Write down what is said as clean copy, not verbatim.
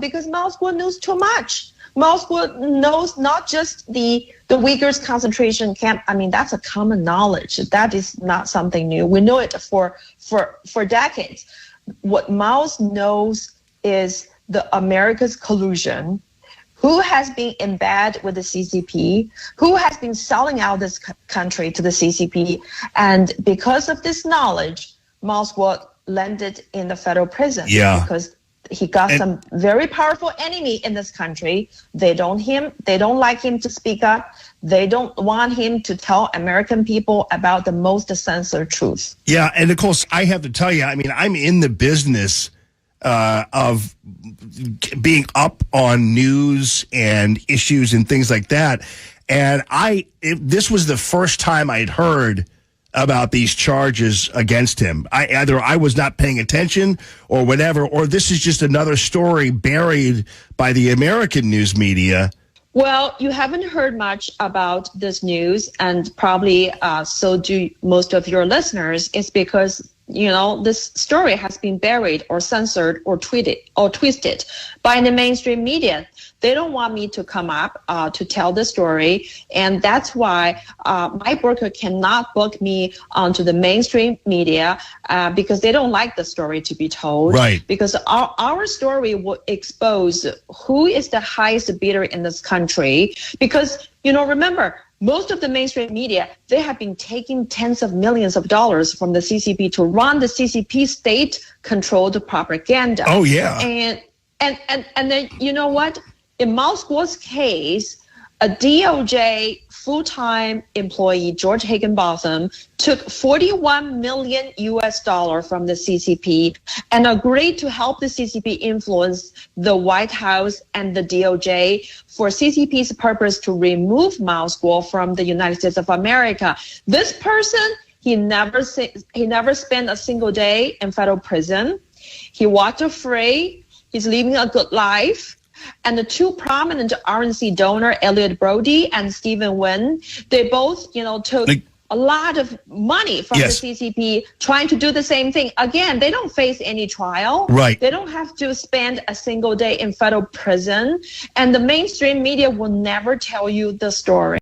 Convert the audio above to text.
because Moscow knows too much. Moscow knows not just the Uyghurs concentration camp. I mean, that's a common knowledge. That is not something new. We know it for decades. What Mao knows is the America's collusion, who has been in bed with the CCP, who has been selling out this country to the CCP. And because of this knowledge, Moscow landed in the federal prison. Yeah. Because he got some very powerful enemy in this country. They don't like him to speak up. They don't want him to tell American people about the most censored truth. Yeah, and of course, I have to tell you, I mean, I'm in the business of being up on news and issues and things like that. And this was the first time I'd heard about these charges against him. Either I was not paying attention or whatever, or this is just another story buried by the American news media. Well, you haven't heard much about this news, and probably so do most of your listeners. It's because, this story has been buried or censored or twisted by the mainstream media. They don't want me to come up to tell the story, and that's why my broker cannot book me onto the mainstream media because they don't like the story to be told. Right. Because our story will expose who is the highest bidder in this country. Because, remember, most of the mainstream media, they have been taking tens of millions of dollars from the CCP to run the CCP state-controlled propaganda. Oh, yeah. And then, you know what? In Moscow's case, a DOJ full-time employee, George Higginbotham, took $41 million from the CCP and agreed to help the CCP influence the White House and the DOJ for CCP's purpose to remove Moscow from the United States of America. This person, he never spent a single day in federal prison. He walked free. He's living a good life. And the two prominent RNC donor, Elliott Broidy and Stephen Wynn, they both, took a lot of money from the CCP trying to do the same thing. Again, they don't face any trial. Right. They don't have to spend a single day in federal prison. And the mainstream media will never tell you the story.